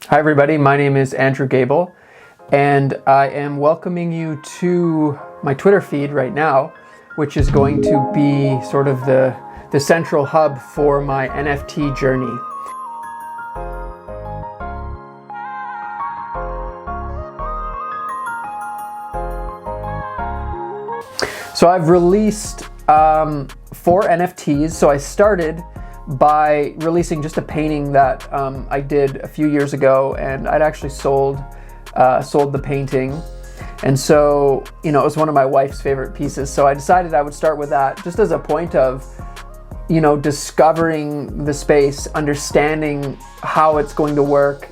Hi everybody, my name is Andrew Gable, and I am welcoming you to my Twitter feed right now, which is going to be sort of the central hub for my NFT journey. So I've released 4 NFTs. So I started by releasing just a painting that I did a few years ago, and I'd actually sold the painting. And so, it was one of my wife's favorite pieces. So I decided I would start with that just as a point of, discovering the space, understanding how it's going to work,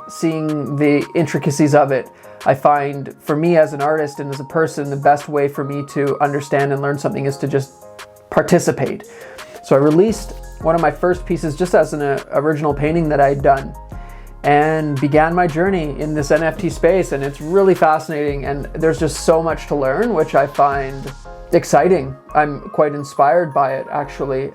seeing the intricacies of it. I find for me as an artist and as a person, the best way for me to understand and learn something is to just participate. So I released one of my first pieces just as an original painting that I'd done and began my journey in this NFT space. And it's really fascinating, and there's just so much to learn, which I find exciting. I'm quite inspired by it, actually.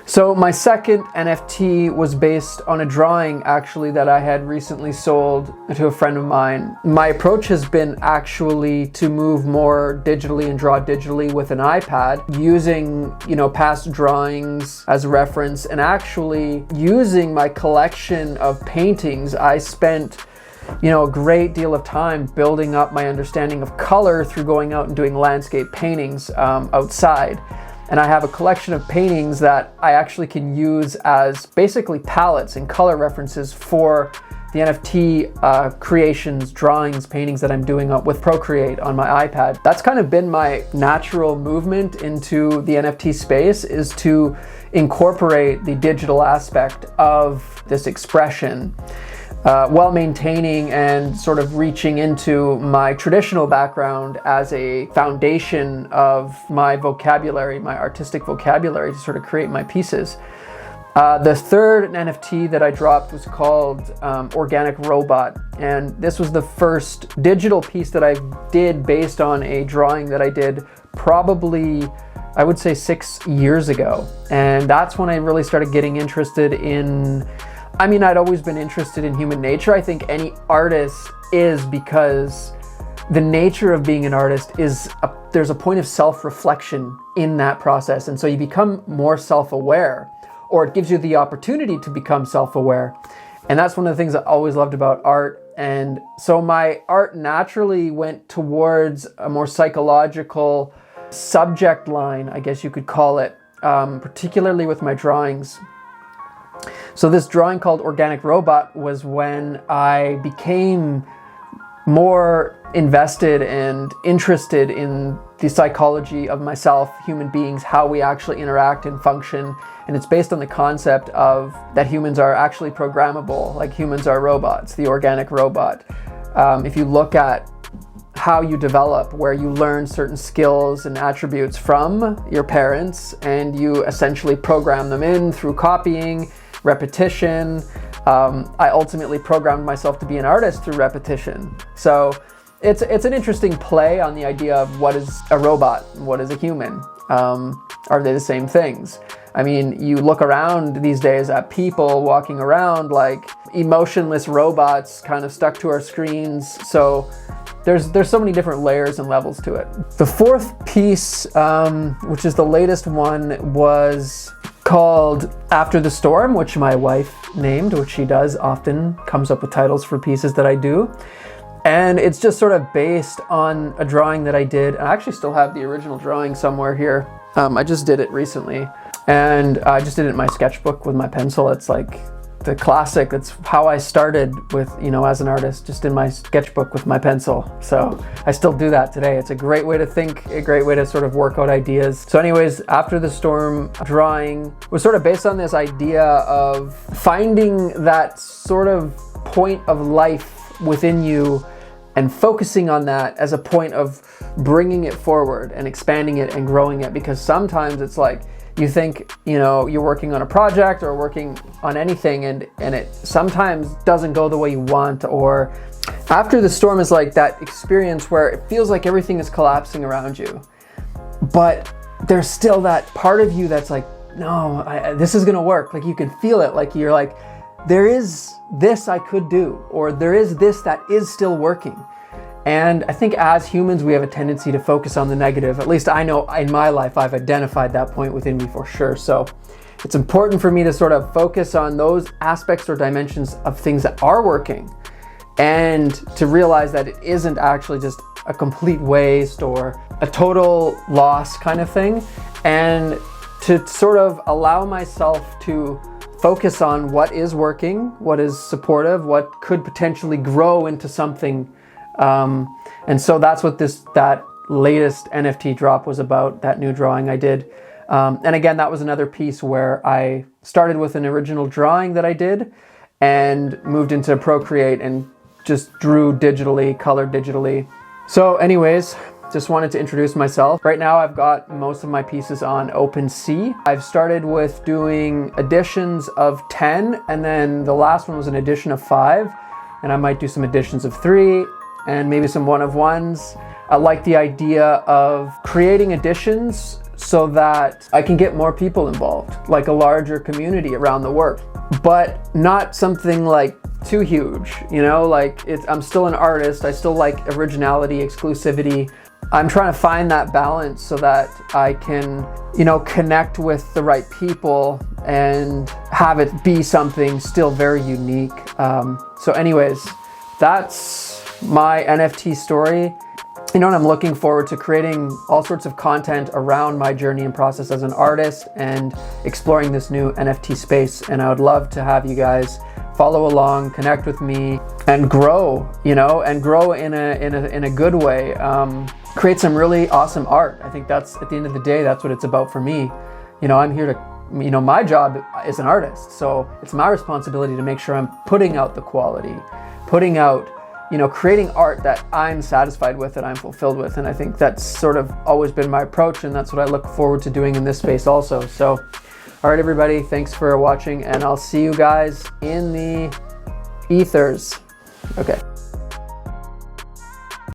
So my second NFT was based on a drawing actually that I had recently sold to a friend of mine. My approach has been actually to move more digitally and draw digitally with an iPad, using, past drawings as a reference, and actually using my collection of paintings. I spent a great deal of time building up my understanding of color through going out and doing landscape paintings outside. And I have a collection of paintings that I actually can use as basically palettes and color references for the NFT creations, drawings, paintings that I'm doing up with Procreate on my iPad. That's kind of been my natural movement into the NFT space, is to incorporate the digital aspect of this expression, while maintaining and sort of reaching into my traditional background as a foundation of my vocabulary, my artistic vocabulary, to sort of create my pieces. The third NFT that I dropped was called Organic Robot, and this was the first digital piece that I did based on a drawing that I did probably, I would say, 6 years ago. And that's when I really started getting interested in, I'd always been interested in human nature. I think any artist is, because the nature of being an artist is there's a point of self-reflection in that process. And so you become more self-aware, or it gives you the opportunity to become self-aware. And that's one of the things I always loved about art. And so my art naturally went towards a more psychological subject line, I guess you could call it, particularly with my drawings. So this drawing called Organic Robot was when I became more invested and interested in the psychology of myself, human beings, how we actually interact and function. And it's based on the concept of that humans are actually programmable, like humans are robots, the organic robot. If you look at how you develop, where you learn certain skills and attributes from your parents, and you essentially program them in through copying, repetition. I ultimately programmed myself to be an artist through repetition. So it's an interesting play on the idea of what is a robot and what is a human. Are they the same things? You look around these days at people walking around like emotionless robots kind of stuck to our screens. So there's so many different layers and levels to it. The fourth piece, which is the latest one, was called After the Storm, which my wife named, which she does often, comes up with titles for pieces that I do. And it's just sort of based on a drawing that I did. I actually still have the original drawing somewhere here. I just did it recently. And I just did it in my sketchbook with my pencil. It's like the classic. That's how I started with, as an artist, just in my sketchbook with my pencil. So I still do that today. It's a great way to think, a great way to sort of work out ideas. So anyways, After the Storm drawing was sort of based on this idea of finding that sort of point of life within you and focusing on that as a point of bringing it forward and expanding it and growing it. Because sometimes it's like, you think, you're working on a project or working on anything, and it sometimes doesn't go the way you want. Or After the Storm is like that experience where it feels like everything is collapsing around you, but there's still that part of you that's like, no, this is gonna work. Like you can feel it. Like you're like, there is this I could do, or there is this that is still working. And I think as humans, we have a tendency to focus on the negative. At least I know in my life, I've identified that point within me for sure. So it's important for me to sort of focus on those aspects or dimensions of things that are working, and to realize that it isn't actually just a complete waste or a total loss kind of thing, and to sort of allow myself to focus on what is working, what is supportive, what could potentially grow into something. And so that's what that latest NFT drop was about, that new drawing I did. And again, that was another piece where I started with an original drawing that I did and moved into Procreate and just drew digitally, colored digitally. So anyways, just wanted to introduce myself. Right now I've got most of my pieces on OpenSea. I've started with doing editions of 10, and then the last one was an edition of 5, and I might do some editions of 3 and maybe some one-of-ones. I like the idea of creating editions so that I can get more people involved, like a larger community around the work, but not something like too huge, you know, like I'm still an artist. I still like originality, exclusivity. I'm trying to find that balance so that I can, you know, connect with the right people and have it be something still very unique. So anyways, that's my NFT story. You know, and I'm looking forward to creating all sorts of content around my journey and process as an artist and exploring this new NFT space. And I would love to have you guys follow along, connect with me, and grow, you know, and grow in a good way. Create some really awesome art. I think that's, at the end of the day, that's what it's about for me. You know, I'm here to, you know, my job is an artist, so it's my responsibility to make sure I'm putting out the quality, putting out, you know, creating art that I'm satisfied with, that I'm fulfilled with. And I think that's sort of always been my approach, and that's what I look forward to doing in this space also. So, all right, everybody, thanks for watching, and I'll see you guys in the ethers. Okay.